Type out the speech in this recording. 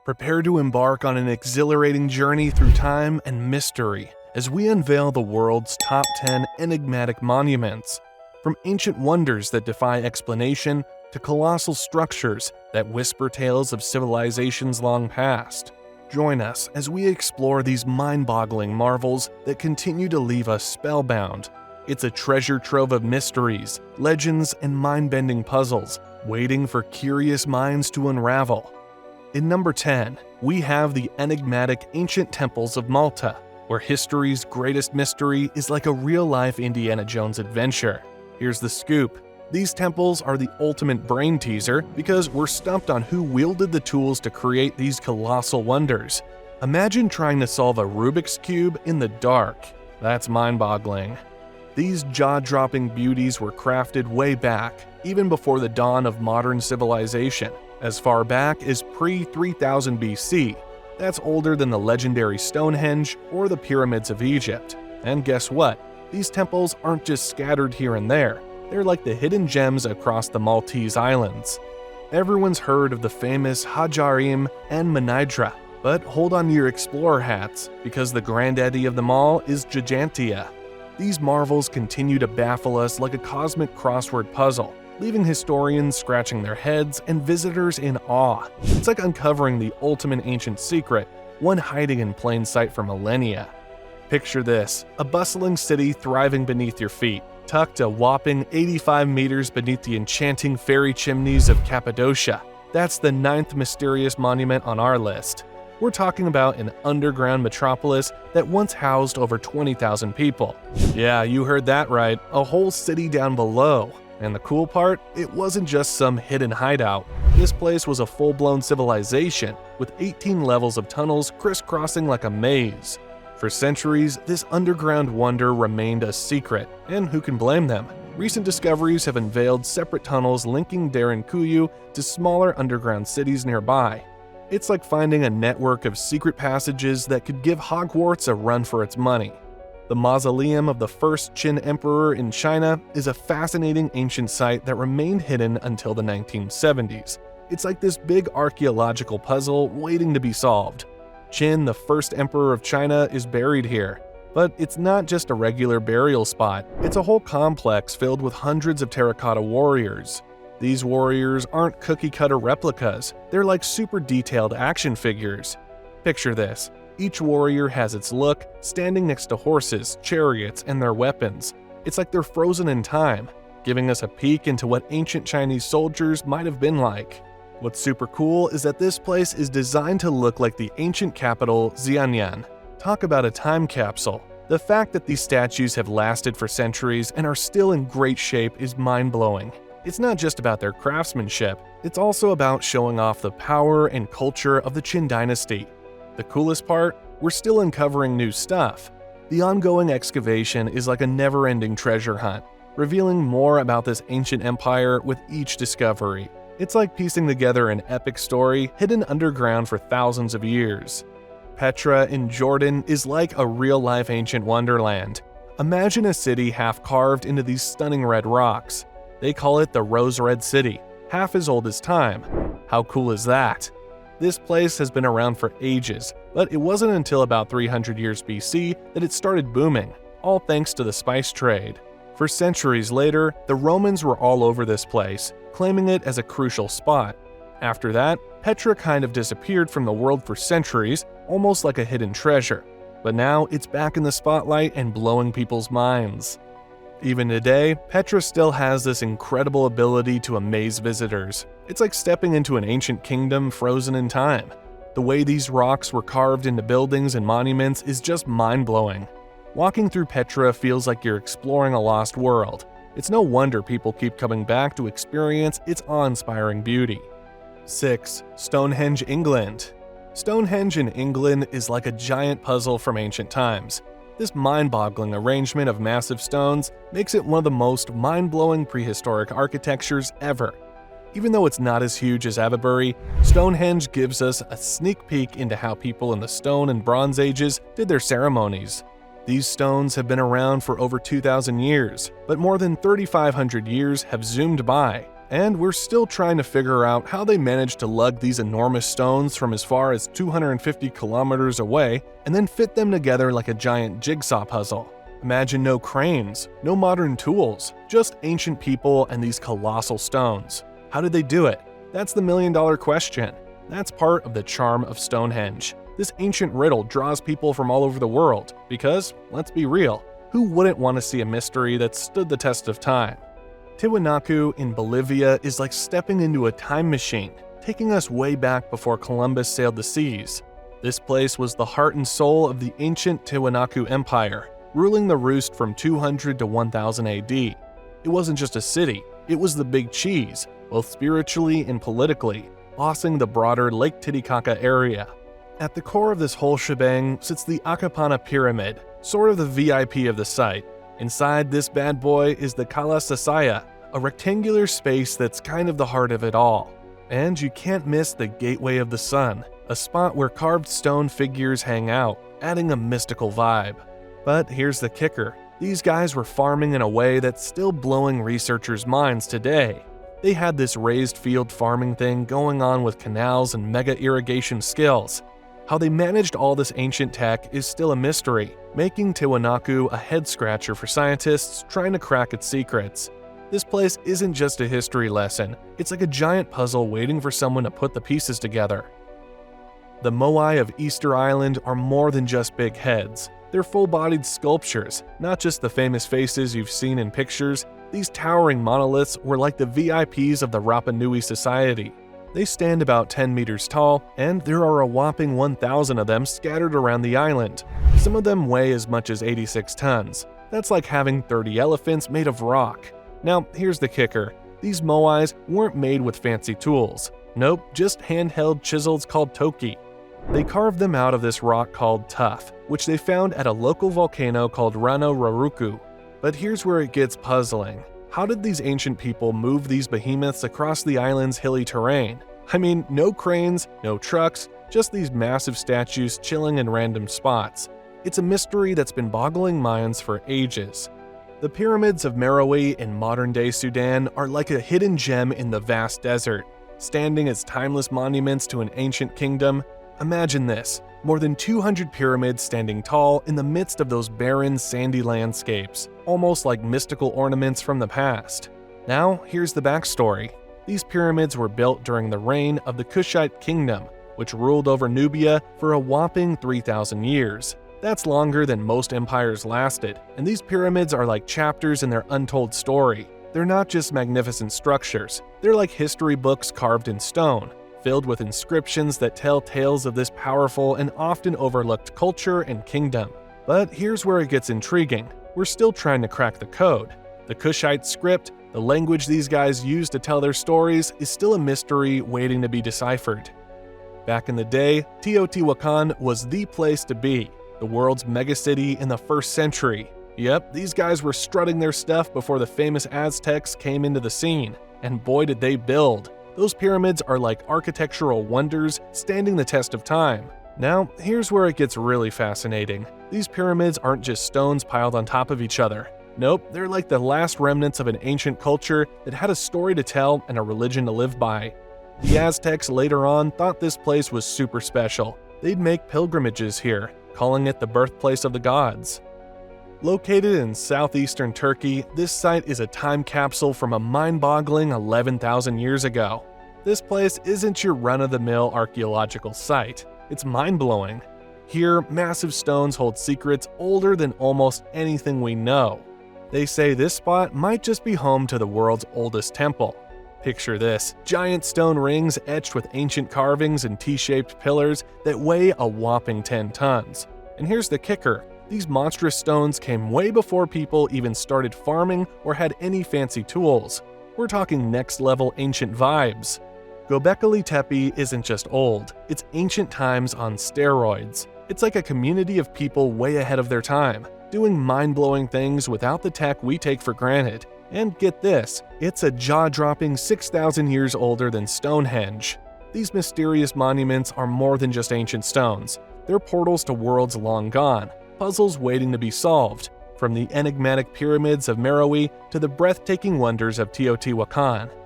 Prepare to embark on an exhilarating journey through time and mystery as we unveil the world's top 10 enigmatic monuments. From ancient wonders that defy explanation to colossal structures that whisper tales of civilizations long past. Join us as we explore these mind-boggling marvels that continue to leave us spellbound. It's a treasure trove of mysteries, legends, and mind-bending puzzles, waiting for curious minds to unravel. In number 10, we have the enigmatic ancient temples of Malta, where history's greatest mystery is like a real-life Indiana Jones adventure. Here's the scoop. These temples are the ultimate brain teaser because we're stumped on who wielded the tools to create these colossal wonders. Imagine trying to solve a Rubik's Cube in the dark. That's mind-boggling. These jaw-dropping beauties were crafted way back, even before the dawn of modern civilization, as far back as pre-3000 BC. That's older than the legendary Stonehenge or the pyramids of Egypt. And guess what? These temples aren't just scattered here and there. They're like the hidden gems across the Maltese islands. Everyone's heard of the famous Hajarim and Manidra, but hold on to your explorer hats, because the granddaddy of them all is Gigantia. These marvels continue to baffle us like a cosmic crossword puzzle, leaving historians scratching their heads and visitors in awe. It's like uncovering the ultimate ancient secret, one hiding in plain sight for millennia. Picture this, a bustling city thriving beneath your feet, tucked a whopping 85 meters beneath the enchanting fairy chimneys of Cappadocia. That's the 9th mysterious monument on our list. We're talking about an underground metropolis that once housed over 20,000 people. Yeah, you heard that right, a whole city down below. And the cool part, it wasn't just some hidden hideout. This place was a full-blown civilization, with 18 levels of tunnels crisscrossing like a maze. For centuries, this underground wonder remained a secret, and who can blame them? Recent discoveries have unveiled separate tunnels linking Derinkuyu to smaller underground cities nearby. It's like finding a network of secret passages that could give Hogwarts a run for its money. The Mausoleum of the first Qin emperor in China is a fascinating ancient site that remained hidden until the 1970s. It's like this big archaeological puzzle waiting to be solved. Qin, the first emperor of China, is buried here. But it's not just a regular burial spot. It's a whole complex filled with hundreds of terracotta warriors. These warriors aren't cookie-cutter replicas. They're like super detailed action figures. Picture this. Each warrior has its look, standing next to horses, chariots, and their weapons. It's like they're frozen in time, giving us a peek into what ancient Chinese soldiers might have been like. What's super cool is that this place is designed to look like the ancient capital Xianyan. Talk about a time capsule. The fact that these statues have lasted for centuries and are still in great shape is mind-blowing. It's not just about their craftsmanship, it's also about showing off the power and culture of the Qin dynasty. The coolest part? We're still uncovering new stuff. The ongoing excavation is like a never-ending treasure hunt, revealing more about this ancient empire with each discovery. It's like piecing together an epic story hidden underground for thousands of years. Petra in Jordan is like a real-life ancient wonderland. Imagine a city half carved into these stunning red rocks. They call it the Rose Red City, half as old as time. How cool is that? This place has been around for ages, but it wasn't until about 300 years BC that it started booming, all thanks to the spice trade. For centuries later, the Romans were all over this place, claiming it as a crucial spot. After that, Petra kind of disappeared from the world for centuries, almost like a hidden treasure. But now it's back in the spotlight and blowing people's minds. Even today, Petra still has this incredible ability to amaze visitors. It's like stepping into an ancient kingdom frozen in time. The way these rocks were carved into buildings and monuments is just mind-blowing. Walking through Petra feels like you're exploring a lost world. It's no wonder people keep coming back to experience its awe-inspiring beauty. 6. Stonehenge, England. Stonehenge in England is like a giant puzzle from ancient times. This mind-boggling arrangement of massive stones makes it one of the most mind-blowing prehistoric architectures ever. Even though it's not as huge as Avebury, Stonehenge gives us a sneak peek into how people in the Stone and Bronze Ages did their ceremonies. These stones have been around for over 2,000 years, but more than 3,500 years have zoomed by, And we're still trying to figure out how they managed to lug these enormous stones from as far as 250 kilometers away and then fit them together like a giant jigsaw puzzle. Imagine no cranes, no modern tools, just ancient people and these colossal stones. How did they do it? That's the million-dollar question. That's part of the charm of Stonehenge. This ancient riddle draws people from all over the world because, let's be real, who wouldn't want to see a mystery that stood the test of time? Tiwanaku in Bolivia is like stepping into a time machine, taking us way back before Columbus sailed the seas. This place was the heart and soul of the ancient Tiwanaku Empire, ruling the roost from 200 to 1000 AD. It wasn't just a city, it was the big cheese, both spiritually and politically, bossing the broader Lake Titicaca area. At the core of this whole shebang sits the Akapana Pyramid, sort of the VIP of the site. Inside this bad boy is the Kala Sasaya, a rectangular space that's kind of the heart of it all. And you can't miss the Gateway of the Sun, a spot where carved stone figures hang out, adding a mystical vibe. But here's the kicker. These guys were farming in a way that's still blowing researchers' minds today. They had this raised field farming thing going on with canals and mega irrigation skills. How they managed all this ancient tech is still a mystery, making Tiwanaku a head-scratcher for scientists trying to crack its secrets. This place isn't just a history lesson, it's like a giant puzzle waiting for someone to put the pieces together. The Moai of Easter Island are more than just big heads. They're full-bodied sculptures, not just the famous faces you've seen in pictures. These towering monoliths were like the VIPs of the Rapa Nui society. They stand about 10 meters tall, and there are a whopping 1,000 of them scattered around the island. Some of them weigh as much as 86 tons. That's like having 30 elephants made of rock. Now, here's the kicker. These moais weren't made with fancy tools. Nope, just handheld chisels called toki. They carved them out of this rock called tuff, which they found at a local volcano called Rano Raruku. But here's where it gets puzzling. How did these ancient people move these behemoths across the island's hilly terrain? I mean, no cranes, no trucks, just these massive statues chilling in random spots. It's a mystery that's been boggling minds for ages. The pyramids of Meroë in modern-day Sudan are like a hidden gem in the vast desert. Standing as timeless monuments to an ancient kingdom, imagine this, more than 200 pyramids standing tall in the midst of those barren, sandy landscapes, almost like mystical ornaments from the past. Now, here's the backstory. These pyramids were built during the reign of the Kushite kingdom, which ruled over Nubia for a whopping 3,000 years. That's longer than most empires lasted, and these pyramids are like chapters in their untold story. They're not just magnificent structures, they're like history books carved in stone, filled with inscriptions that tell tales of this powerful and often overlooked culture and kingdom. But here's where it gets intriguing. We're still trying to crack the code. The Kushite script, the language these guys use to tell their stories, is still a mystery waiting to be deciphered. Back in the day, Teotihuacan was the place to be, the world's megacity in the 1st century. Yep, these guys were strutting their stuff before the famous Aztecs came into the scene, and boy did they build. Those pyramids are like architectural wonders standing the test of time. Now, here's where it gets really fascinating. These pyramids aren't just stones piled on top of each other. Nope, they're like the last remnants of an ancient culture that had a story to tell and a religion to live by. The Aztecs later on thought this place was super special. They'd make pilgrimages here, calling it the birthplace of the gods. Located in southeastern Turkey, this site is a time capsule from a mind-boggling 11,000 years ago. This place isn't your run-of-the-mill archaeological site. It's mind-blowing. Here, massive stones hold secrets older than almost anything we know. They say this spot might just be home to the world's oldest temple. Picture this, giant stone rings etched with ancient carvings and T-shaped pillars that weigh a whopping 10 tons. And here's the kicker. These monstrous stones came way before people even started farming or had any fancy tools. We're talking next-level ancient vibes. Göbekli Tepe isn't just old, it's ancient times on steroids. It's like a community of people way ahead of their time, doing mind-blowing things without the tech we take for granted. And get this, it's a jaw-dropping 6,000 years older than Stonehenge. These mysterious monuments are more than just ancient stones. They're portals to worlds long gone, puzzles waiting to be solved, from the enigmatic pyramids of Meroë to the breathtaking wonders of Teotihuacan.